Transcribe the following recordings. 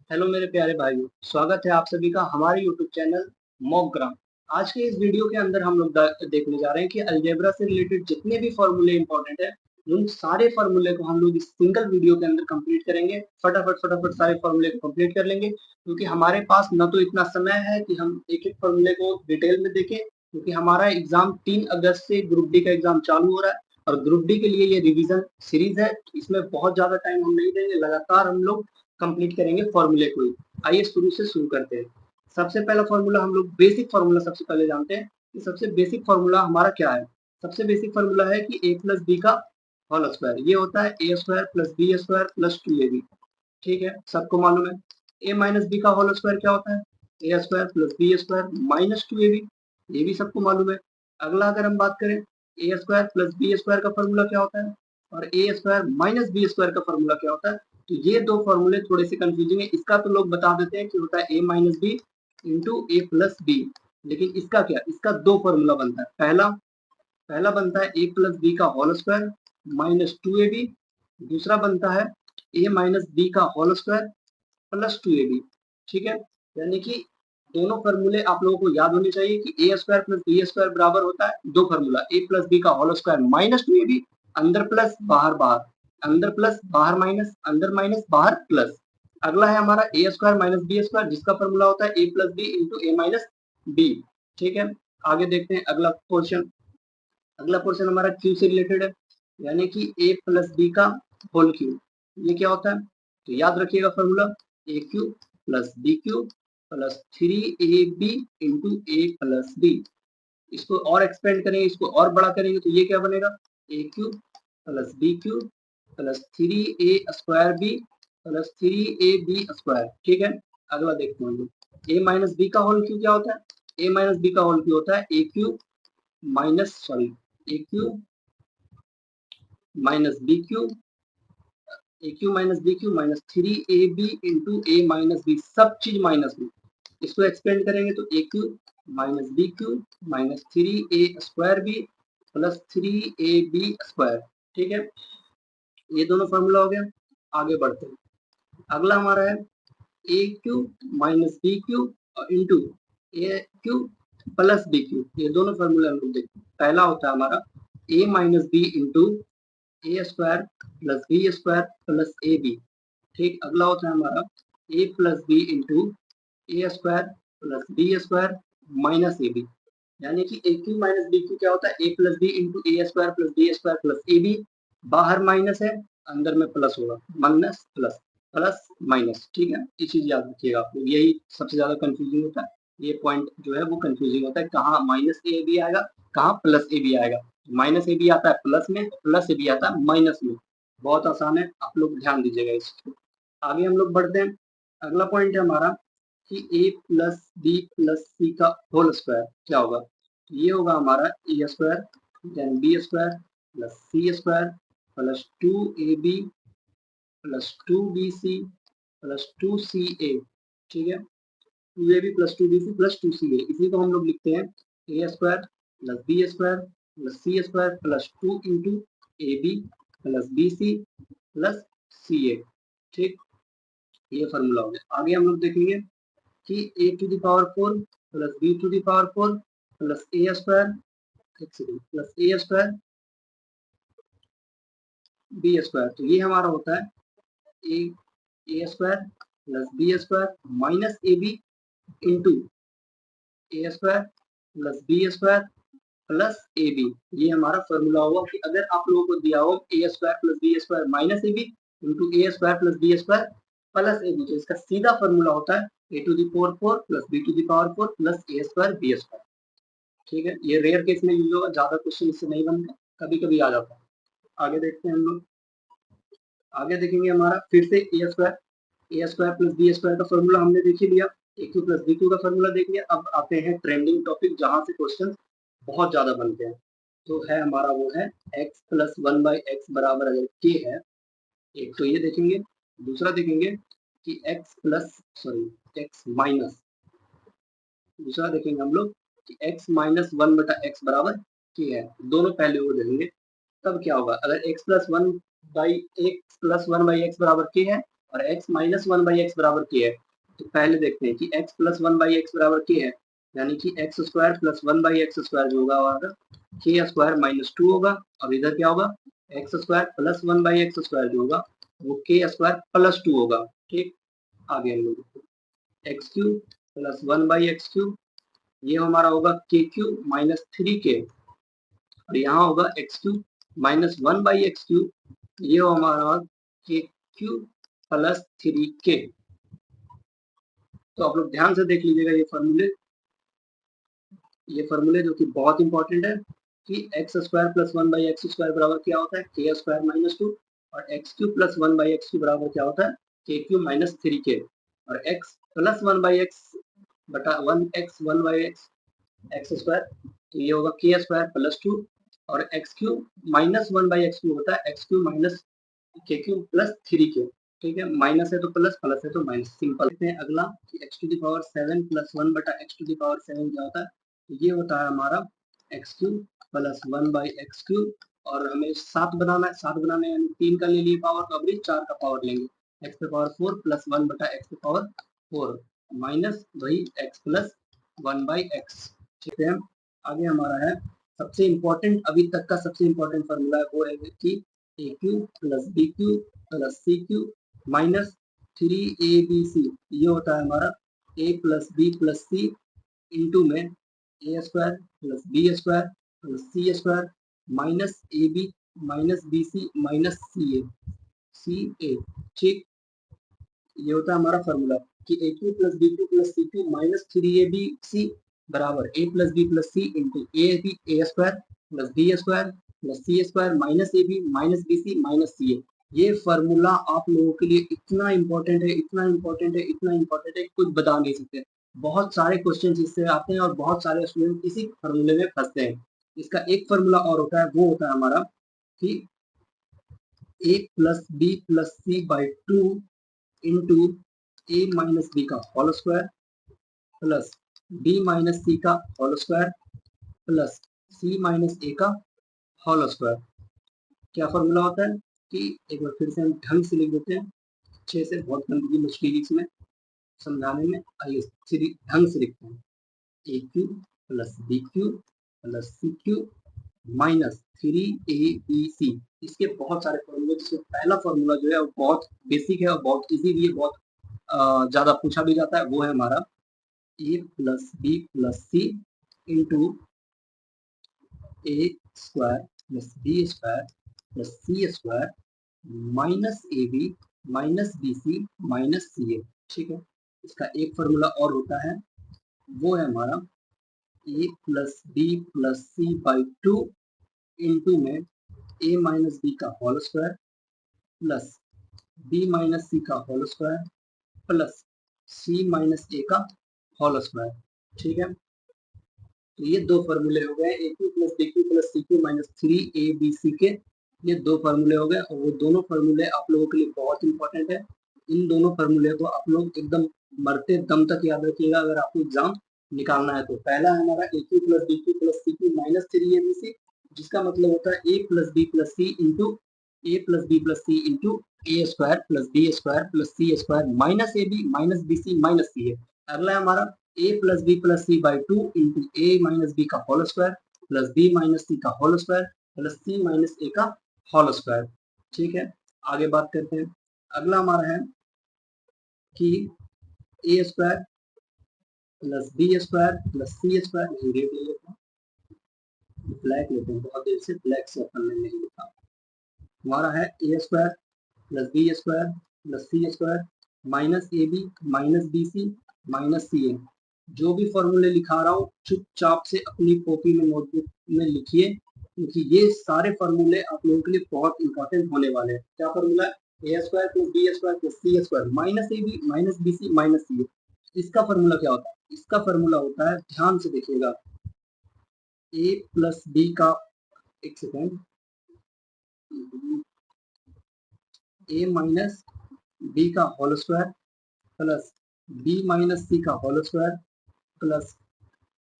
Hello मेरे प्यारे भाइयों, स्वागत है आप सभी का हमारे यूट्यूब चैनल मॉकग्राम। आज के इस वीडियो के अंदर हम लोग देखने जा रहे हैं कि अलजेब्रा से रिलेटेड जितने भी फॉर्मूले इंपॉर्टेंट है, उन सारे फॉर्मूले को हम लोग इस सिंगल वीडियो के अंदर कंप्लीट करेंगे। फटाफट फटाफट सारे फॉर्मूले को कंप्लीट कर लेंगे, क्योंकि हमारे पास न तो इतना समय है कि हम एक एक फॉर्मूले को डिटेल में देखें, क्योंकि हमारा एग्जाम 3 अगस्त से ग्रुप डी का एग्जाम चालू हो रहा है और ग्रुप डी के लिए ये रिवीजन सीरीज है। इसमें बहुत ज्यादा टाइम हम नहीं देंगे, लगातार हम लोग कंप्लीट करेंगे फॉर्मूले को ही। आइए शुरू करते हैं। सबसे पहला फॉर्मूला हम लोग बेसिक फॉर्मूला सबसे पहले जानते हैं कि सबसे बेसिक फॉर्मूला हमारा क्या है। सबसे बेसिक फॉर्मूला है कि ए प्लस बी का होल स्क्वायर, ये होता है ए square plus B square plus 2ab। ठीक है, सबको मालूम है। ए माइनस बी का होल स्क्वायर क्या होता है? ए square plus B square minus 2ab, ये भी सबको मालूम है। अगला अगर हम बात करें, ए स्क्वायर प्लस बी स्क्वायर का फॉर्मूला क्या होता है और ए स्क्वायर माइनस बी स्क्वायर का फॉर्मूला क्या होता है? तो ये दो फॉर्मूले थोड़े से कंफ्यूजिंग है। इसका तो लोग बता देते हैं कि होता है ए माइनस बी इंटू ए प्लस बी, लेकिन इसका क्या, इसका दो फॉर्मूला बनता है। पहला पहला बनता है ए प्लस बी का होल स्क्वायर माइनस 2ab, दूसरा बनता है ए माइनस बी का होल स्क्वायर प्लस 2ab। ठीक है, यानी कि दोनों फॉर्मूले आप लोगों को याद होने चाहिए कि a square plus B square बराबर होता है दो फॉर्मूला, ए प्लस बी का होल स्क्वायर माइनस 2ab, अंदर प्लस बाहर बाहर, अंदर प्लस बाहर माइनस, अंदर माइनस बाहर प्लस। अगला है हमारा a square minus B square, जिसका फॉर्मूला होता है a plus b into A minus B. ठीक है, आगे देखते हैं अगला पोर्शन। अगला पोर्शन हमारा क्यू से रिलेटेड है, यानी कि ए प्लस बी का होल क्यू। ये क्या होता है? तो याद रखिएगा formula, A cube plus B cube plus 3ab into A plus B. इसको और एक्सपेंड करेंगे, इसको और बड़ा करेंगे तो ये क्या बनेगा? A cube plus B cube plus 3a square B plus 3ab square. ठीक है, अगला देखते हैं हम लोग। ए माइनस बी का होल क्यू क्या होता है? ए माइनस बी का होल क्यू होता है ए cube minus sorry A cube minus B cube, A cube minus B cube minus 3ab into A minus B, सब चीज माइनस में। इसको एक्सपेंड करेंगे तो ए cube minus B cube minus 3a square B plus 3ab square. ठीक है, ये दोनों फॉर्मूला हो गया। आगे बढ़ते हैं। अगला हमारा है ए cube minus B cube into a cube plus B cube. ये दोनों फॉर्मूला हम लोग देखते हैं। पहला होता है हमारा a minus b into a square plus B square plus a b. ठीक, अगला होता है हमारा a plus b into a square plus B square minus a b. यानी कि a cube minus B cube क्या होता है? A plus b into a square plus B square plus a b. बाहर माइनस है, अंदर में प्लस होगा, माइनस प्लस प्लस माइनस। ठीक है, ये चीज याद रखिएगा आप लोग, यही सबसे ज्यादा कंफ्यूजिंग होता है। ये पॉइंट जो है वो कंफ्यूजिंग होता है, कहाँ माइनस ए बी आएगा, कहाँ प्लस ए बी आएगा। माइनस ए बी आता है प्लस में, प्लस ए बी आता है माइनस में। बहुत आसान है, आप लोग ध्यान दीजिएगा इसको। आगे हम लोग बढ़ते हैं। अगला पॉइंट है हमारा कि ए प्लस बी प्लस सी का होल स्क्वायर क्या होगा? ये होगा हमारा a square then b square plus c square plus 2ab plus 2bc plus 2ca। ठीक है, 2ab plus 2bc plus 2ca, इसी को हम लोग लिखते हैं a square plus B square plus c square plus 2 into a b plus b c plus c a. ठीक, ये फॉर्मूला हो गया। आगे हम लोग देखेंगे कि a to the power 4 plus b to the power 4 plus a square, एक second, plus a square b square. तो ये हमारा होता है ए square plus B square minus a b into a square plus B square plus a b. ये हमारा formula होगा कि अगर आप लोगों को दिया हो a square plus B square minus a b into a square plus B square plus a b, तो इसका सीधा फॉर्मूला होता है a to the power 4 plus b to the power 4 plus a square b square. ठीक है, ये rare case में use होगा, ज्यादा क्वेश्चन इससे नहीं बनते, कभी कभी आ जाता है। आगे देखते हैं हम लोग। आगे देखेंगे हमारा फिर से ए स्क्वायर प्लस बी स्क्वायर का फॉर्मूला हमने देख ही लिया, ए क्यू प्लस बी क्यू का फॉर्मूला देख लिया। अब आते हैं ट्रेंडिंग टॉपिक, जहां से क्वेश्चन बहुत ज्यादा बनते हैं। तो है हमारा वो है x प्लस 1/x बराबर अगर k है, एक तो ये देखेंगे। दूसरा देखेंगे कि x माइनस, दूसरा देखेंगे हम लोग कि x माइनस 1/x बराबर k है। दोनों पहले वो देखेंगे, तब क्या होगा? अगर x प्लस 1/x बराबर k है, और x minus one by x बराबर के है। तो पहले देखते हैं कि x plus one by x बराबर के है, यानी कि x square plus one by x square जो होगा हमारा के स्क्वायर माइनस टू होगा। अब इधर क्या होगा, x square plus one by x square जो होगा वो के स्क्वायर प्लस टू होगा। ठीक, आगे हम लोग x cube plus one by x cube, ये हमारा होगा के क्यूब माइनस थ्री के, और यहाँ होगा x cube minus one by x cube, ये हमारा के क्यूब प्लस थ्री के। तो आप लोग ध्यान से देख लीजिएगा ये फॉर्मूले जो कि बहुत इंपॉर्टेंट है कि x square plus one by x square बराबर क्या होता है के स्क्वायर माइनस टू, और x cube plus one by x cube बराबर क्या होता है के क्यूब माइनस थ्री के, और x plus one by x बटा वन बाई एक्स स्क्वायर, तो ये होगा के स्क्वायर प्लस टू, और x cube minus one by x cube होता है एक्स क्यूब माइनस के क्यूब प्लस थ्री के। ठीक है, माइनस है तो प्लस, प्लस है तो माइनस, सिंपल है। अगला कि x to the power seven plus one बटा x to the power seven क्या होता है, तो ये होता है हमारा x cube plus one by x cube, और हमें सात बनाना है, सात बनाने यानी तीन का ले लिए पावर, तो अभी चार का पावर लेंगे, एक्स पे पावर फोर प्लस वन बटा एक्स पे पावर फोर माइनस वही x plus one by x. ठीक है, आगे हमारा है सबसे इम्पोर्टेंट, अभी तक का सबसे इम्पोर्टेंट फॉर्मूला है वो है कि a cube plus B cube plus c cube minus three a b c, ये होता है हमारा a plus b plus c into में a square plus B square plus c square minus a b minus b c minus c a. ठीक, ये होता है हमारा फॉर्मूला कि a cube plus B cube plus c cube minus three a b c बराबर a plus b plus c into a b a square plus B square plus c square minus a b minus b c minus c a. ये formula आप लोगों के लिए इतना important है, इतना important है, इतना इंपॉर्टेंट है, कुछ बता नहीं सकते। बहुत सारे क्वेश्चन इससे आते हैं और बहुत सारे स्टूडेंट इसी फॉर्मूले में फंसते हैं। इसका एक फॉर्मूला और होता है, वो होता है हमारा कि ए plus b plus c by two into A minus B का whole square plus b minus c का whole square plus c minus a का होल स्क्वायर। क्या फॉर्मूला होता है कि एक बार फिर से हम ढंग से लिख देते हैं, अच्छे से, बहुत गंदगी मुश्किल इसमें समझाने में, आइए ढंग से लिखते हैं, a cube plus B cube plus c cube minus three a b c. इसके बहुत सारे फॉर्मूले, जिसमें पहला फॉर्मूला जो है वो बहुत बेसिक है और बहुत इजी भी है, बहुत ज्यादा पूछा भी जाता है, वो है हमारा a plus b plus c into a square plus B square plus c square minus a b minus b c minus c a. ठीक है, इसका एक फॉर्मूला और होता है, वो है हमारा a plus b plus c by two into में ए माइनस बी का whole square plus b minus c का whole square plus c minus a का होल स्क्वायर। ठीक है, तो ये दो फॉर्मूले हो गए, a cube plus B cube plus c cube minus three a b c के, ये दो फॉर्मूले हो गए, और वो दोनों फॉर्मूले आप लोगों के लिए बहुत इंपॉर्टेंट है। इन दोनों फॉर्मूले को आप लोग एकदम मरते दम तक याद रखिएगा अगर आपको एग्जाम निकालना है। तो पहला है हमारा a cube plus B cube plus c cube minus three a b c, जिसका मतलब होता है a plus b plus c into A plus b plus c into a square plus B square plus c square minus a b minus b c minus c है। अगला है हमारा a plus b plus c by two into A minus B का whole square plus b minus c का whole square plus c minus a का whole square. ठीक है, आगे बात करते हैं। अगला हमारा है कि a square plus B square plus c square, red ले लेते हैं, ब्लैक लेते हैं, बहुत देर से ब्लैक से अपन ने नहीं लिखा। हमारा है ए square plus B square plus c square minus a b minus b c minus c a. जो भी फॉर्मूले लिखा रहा हूँ चुपचाप से अपनी कॉपी में नोटबुक में लिखिए, क्योंकि ये सारे फॉर्मूले आप लोगों के लिए बहुत इंपॉर्टेंट होने वाले हैं। क्या फॉर्मूला है, ए square plus B square plus c square minus a b minus b c minus c a. इसका फॉर्मूला क्या होता है, इसका फॉर्मूला होता है, ध्यान से देखिएगा, ए प्लस बी का, एक सेकेंड, ए माइनस बी का whole square plus b minus c का whole square plus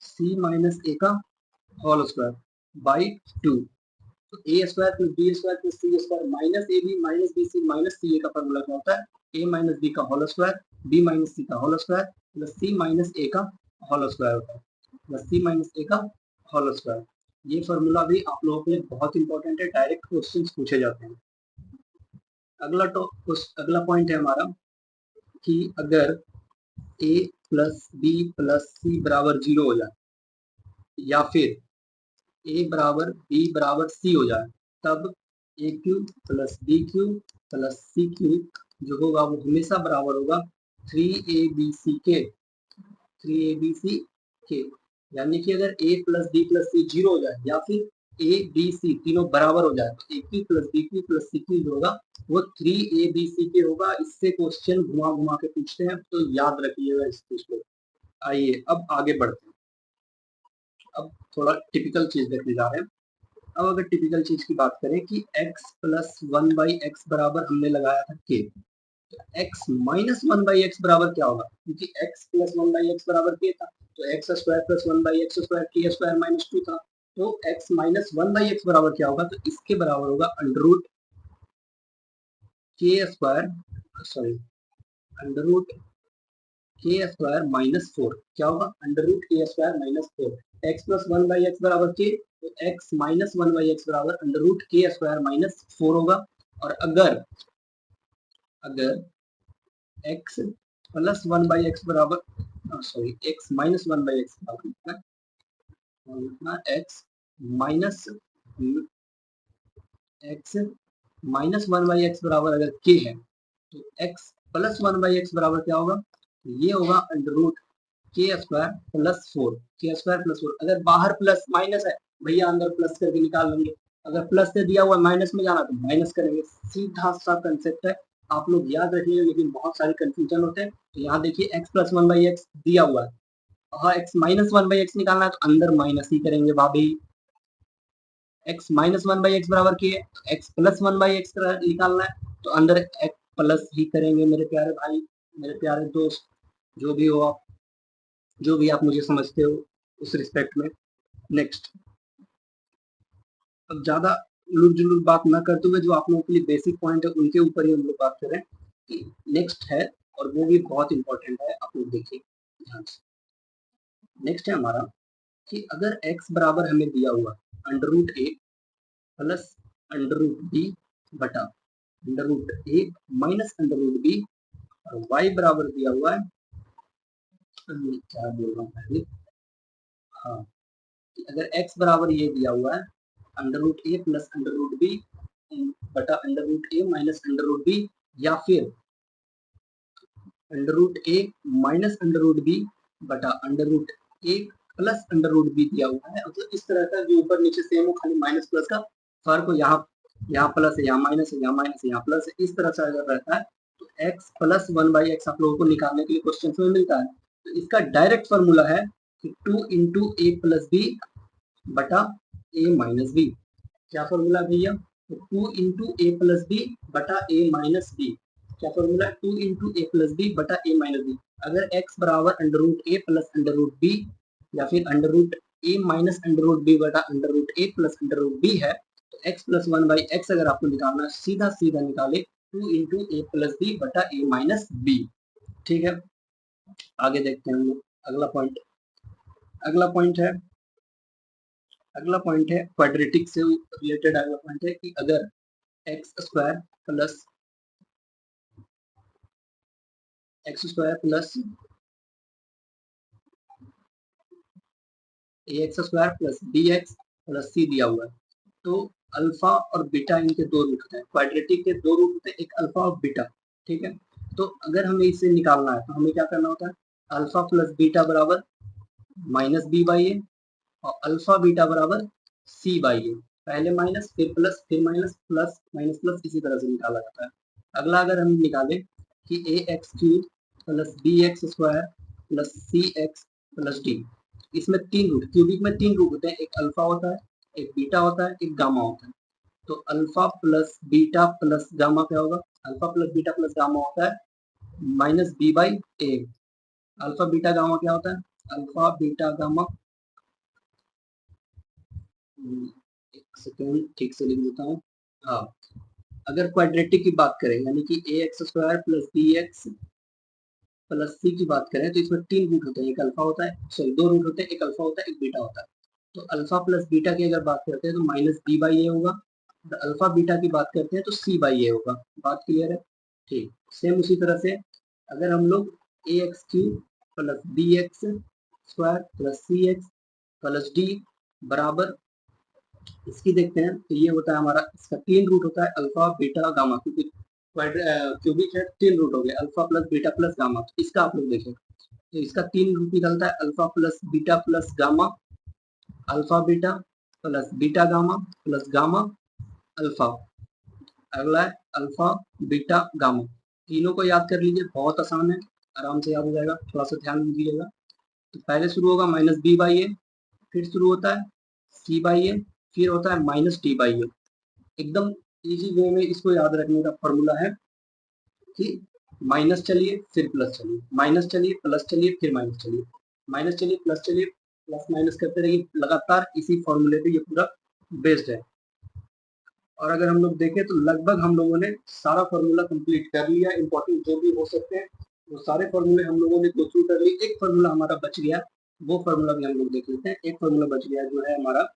c minus a का होल स्क्वायर बाई टू। तो a square plus B square plus c square minus a b minus b c minus c a का formula क्या होता है? ए minus B का whole square, b minus c का whole square plus c minus a का whole square होता है, plus c minus a का होल स्क्वायर। ये फॉर्मूला भी आप लोगों के लिए बहुत इंपॉर्टेंट है, डायरेक्ट क्वेश्चंस पूछे जाते हैं। अगला पॉइंट है हमारा कि अगर a प्लस बी प्लस सी बराबर 0 हो जाए या फिर a बराबर b बराबर c हो जाए, तब a cube plus b cube plus c cube जो होगा वो हमेशा बराबर होगा 3abc के, 3abc के। यानी कि अगर a प्लस बी प्लस सी 0 हो जाए या फिर a b c तीनों बराबर हो जाए तो ए cube plus B cube plus c cube जो होगा वो 3abc के होगा। इससे क्वेश्चन घुमा घुमा के पूछते हैं, तो याद रखिएगा इस चीज को। आइए अब आगे बढ़ते हैं। अब थोड़ा टिपिकल चीज देखने जा रहे हैं। अब अगर टिपिकल चीज की बात करें कि x प्लस 1/x बराबर हमने लगाया था k, तो x माइनस 1/x बराबर क्या होगा? क्योंकि x प्लस 1/x बराबर k था, तो x square plus 1/x square k square minus 2 था, तो x माइनस 1/x बराबर क्या होगा? तो इसके बराबर होगा under root k square, sorry under root k square minus 4। क्या होगा? Under root k square minus 4। x plus 1/x बराबर k, तो x माइनस 1/x बराबर under root k square minus 4 होगा। और अगर x प्लस 1/x बराबर, सॉरी x माइनस 1/x बराबर x माइनस 1/x बराबर अगर k है, तो x प्लस 1/x बराबर क्या होगा? ये होगा under root k square plus 4, k square plus 4। अगर बाहर प्लस माइनस है भैया अंदर प्लस करके निकाल लेंगे, अगर प्लस से दिया हुआ माइनस में जाना तो माइनस करेंगे, सीधा सा कंसेप्ट है, आप लोग याद रखिए। लेकिन बहुत सारे कंफ्यूजन होते हैं। तो यहाँ देखिए x प्लस 1/x दिया हुआ है, हाँ x माइनस 1/x निकालना है तो अंदर माइनस ही करेंगे भाभी। x माइनस 1/x बराबर की है, तो x प्लस 1/x निकालना है तो अंदर x प्लस ही करेंगे मेरे प्यारे भाई, मेरे प्यारे दोस्त, जो भी हो आप, जो भी आप मुझे समझते हो उस रिस्पेक्ट में। नेक्स्ट, अब ज्यादा उलूट जुलूट बात ना करते हुए जो आप लोगों के लिए बेसिक पॉइंट है उनके ऊपर ही हम लोग बात करें कि नेक्स्ट है, और वो भी बहुत इंपॉर्टेंट है, आप लोग देखिए ध्यान से। नेक्स्ट है हमारा कि अगर x बराबर हमें दिया हुआ अंडर रूट ए प्लस अंडर रूट बी बटा अंडर रूट ए माइनस अंडर रूट बी, और y बराबर दिया हुआ है, क्या बोल रहा हूँ पहले, हाँ, अगर x बराबर ये दिया हुआ है अंडर रूट ए प्लस अंडर रूट बी बटा अंडर रूट ए माइनस अंडर रूट बी, या फिर अंडर रूट ए माइनस अंडर रूट बी बटा अंडर रूट ए प्लस अंडर रूट बी दिया हुआ है, तो इस तरह का जो ऊपर नीचे सेम हो, खाली माइनस प्लस का फर्क हो, यहाँ प्लस है, यहाँ माइनस है, यहाँ माइनस है, यहाँ प्लस है, इस तरह से अगर रहता है तो x प्लस 1/x आप लोगों को निकालने के लिए क्वेश्चन में मिलता है। तो इसका डायरेक्ट फॉर्मूला है कि 2 इंटू ए प्लस बी बटा ए माइनस बी। क्या फॉर्मूला भैया? तो 2 इंटू ए प्लस बी बटा ए माइनस बी। क्या फॉर्मूला? 2 इंटू ए प्लस बी बटा ए माइनस बी। अगर x बराबर अंडर रूट ए प्लस अंडर रूट बी या फिर अंडर रूट ए माइनस अंडर रूट बी बटा अंडर रूट ए प्लस अंडर रूट बी है, तो x प्लस 1/x अगर आपको निकालना है, सीधा सीधा निकाले 2 इंटू ए प्लस बी बटा ए माइनस बी। ठीक है, आगे देखते हैं हम लोग अगला पॉइंट। अगला पॉइंट है क्वाड्रेटिक से रिलेटेड। अगला पॉइंट है कि अगर x square plus a x square plus b x plus c दिया हुआ है, तो अल्फा और बीटा इनके दो रूट होते हैं। क्वाड्रेटिक के दो रूट होते हैं, एक अल्फा और बीटा। ठीक है, तो अगर हमें इसे निकालना है तो हमें क्या करना होता है? अल्फा प्लस बीटा बराबर माइनस बी बाई ए, और अल्फा बीटा बराबर सी बाई ए। पहले माइनस फिर प्लस फिर माइनस प्लस माइनस प्लस, इसी तरह से निकाला जाता है। अगला अगर हम निकालें कि a x cube plus b x square plus c x plus d, इसमें तीन रूट, क्यूबिक में तीन रूट होते हैं, एक अल्फा होता है, एक बीटा होता है, एक गामा होता है। तो alpha plus beta plus gamma क्या होगा? Alpha plus beta plus gamma होता है minus b by a. Alpha beta gamma क्या होता है? अल्फा बीटा गामा सेकेंड ठीक से लिख देता हूँ। हाँ, अगर क्वाड्रेटिक की बात करें यानी कि ax² प्लस bx प्लस सी की बात करें तो इसमें 3 रूट होते हैं, एक अल्फा होता है, सॉरी 2 रूट होते हैं, एक अल्फा होता है, एक बीटा होता है। तो अल्फा प्लस बीटा की अगर बात करते हैं तो माइनस बी बाई ए होगा, और अल्फा बीटा की बात करते हैं तो सी बाई ए होगा। बात क्लियर है? ठीक। सेम उसी तरह से अगर हम लोग a x cube plus b x square plus c x plus d बराबर इसकी देखते हैं तो ये होता है हमारा, इसका 3 रूट होता है अल्फा बीटा गामा, क्योंकि क्यूबिक है 3 रूट हो गए alpha plus beta plus gamma. तो इसका आप लोग देखें तो इसका 3 रूट निकलता है alpha plus gamma, alpha beta plus beta gamma plus gamma alpha. अगला है अल्फा बीटा गामा, तीनों को याद कर लीजिए, बहुत आसान है, आराम से याद हो जाएगा, थोड़ा सा ध्यान दीजिएगा। तो पहले शुरू होगा माइनस बी बाई ए, फिर शुरू होता है सी बाई ए, फिर होता है माइनस डी बाई ए। एकदम इजी वे में इसको याद रखने का फॉर्मूला है कि माइनस चलिए फिर प्लस चलिए, माइनस चलिए प्लस चलिए फिर माइनस चलिए, माइनस चलिए प्लस चलिए, प्लस माइनस करते रहिए, लगातार इसी फॉर्मूले पे ये पूरा बेस्ड है। और अगर हम लोग देखें तो लगभग हम लोगों ने सारा फॉर्मूला कंप्लीट कर लिया, इंपॉर्टेंट जो भी हो सकते हैं वो सारे फॉर्मूले हम लोगों ने गो थ्रू कर लिए। एक फॉर्मूला हमारा बच गया, वो फॉर्मूला भी हम लोग देख लेते हैं। एक फॉर्मूला बच गया जो है हमारा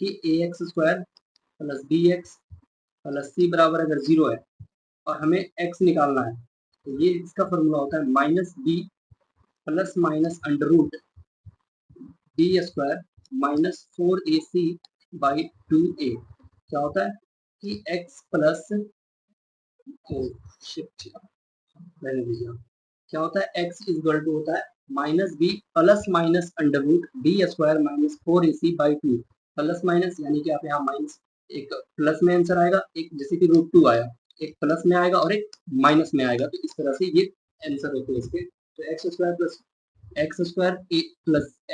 कि ax² प्लस bx प्लस सी बराबर अगर 0 है और हमें x निकालना है तो ये इसका फॉर्मूला होता है minus b plus minus under root d square minus 4ac by 2a। क्या होता है कि x प्लस क्या होता है x इक्वल टू होता है minus b plus minus under root d square minus 4ac by 2। Plus minus यानी कि आप यहाँ माइनस, एक प्लस में आंसर आएगा, एक जैसे कि √2 आया, एक प्लस में आएगा और एक माइनस में आएगा, तो इस तरह से ये आंसर होते हैं इसके। तो x² प्लस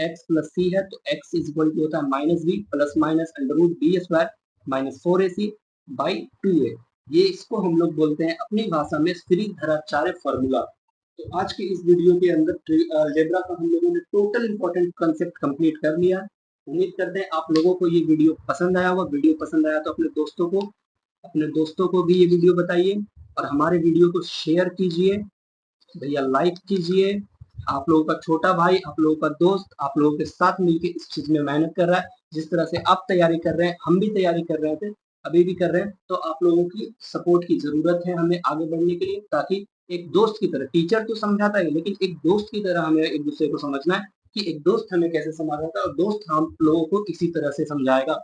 x प्लस सी है तो x इक्वल टू होता है minus b plus minus under root b square minus 4ac by 2a। ये इसको हम लोग बोलते हैं अपनी भाषा में श्रीधराचार्य फॉर्मूला। तो आज की इस वीडियो के अंदर अलजेब्रा का हम लोगों ने टोटल इंपॉर्टेंट कंसेप्ट कंप्लीट कर लिया। उम्मीद करते हैं आप लोगों को ये वीडियो पसंद आया होगा। वीडियो पसंद आया तो अपने दोस्तों को भी ये वीडियो बताइए और हमारे वीडियो को शेयर कीजिए भैया, लाइक कीजिए। आप लोगों का छोटा भाई, आप लोगों का दोस्त आप लोगों के साथ मिलकर इस चीज में मेहनत कर रहा है। जिस तरह से आप तैयारी कर रहे हैं हम भी तैयारी कर रहे थे, अभी भी कर रहे हैं। तो आप लोगों की सपोर्ट की जरूरत है हमें आगे बढ़ने के लिए, ताकि एक दोस्त की तरह, टीचर तो समझाता है लेकिन एक दोस्त की तरह हमें एक दूसरे को समझना है कि एक दोस्त हमें कैसे समझाता है और दोस्त हम लोगों को किसी तरह से समझाएगा।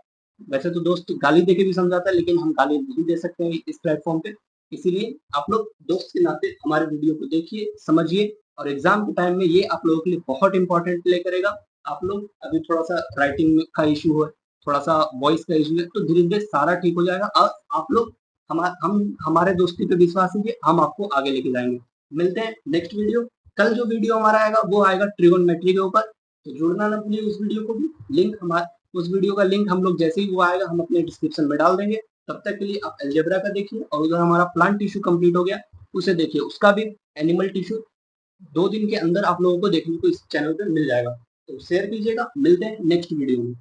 वैसे तो दोस्त गाली देके भी समझाता है लेकिन हम गाली नहीं दे सकते हैं इस प्लेटफॉर्म पे, इसीलिए आप लोग दोस्त के नाते हमारे वीडियो को देखिए, समझिए, और एग्जाम के टाइम में ये आप लोगों के लिए बहुत इंपॉर्टेंट प्ले करेगा। आप लोग अभी थोड़ा सा राइटिंग का इशू है, थोड़ा सा वॉइस का इशू है, तो धीरे धीरे सारा ठीक हो जाएगा और आप लोग हम हमारे दोस्ती पे विश्वास कीजिए, हम आपको आगे लेके जाएंगे। मिलते हैं नेक्स्ट वीडियो। कल जो वीडियो हमारा आएगा वो आएगा ट्रिगोनोमेट्री के ऊपर, तो जुड़ना ना भूलिए उस वीडियो को भी। लिंक हमारा उस वीडियो का लिंक हम लोग जैसे ही वो आएगा हम अपने डिस्क्रिप्शन में डाल देंगे। तब तक के लिए आप अलजेब्रा का देखिए, और उधर हमारा प्लांट टिश्यू कंप्लीट हो गया उसे देखिए, उसका भी एनिमल टिश्यू 2 दिन के अंदर आप लोगों को देखने को इस चैनल पे मिल जाएगा। तो शेयर कीजिएगा, मिलते हैं नेक्स्ट वीडियो में।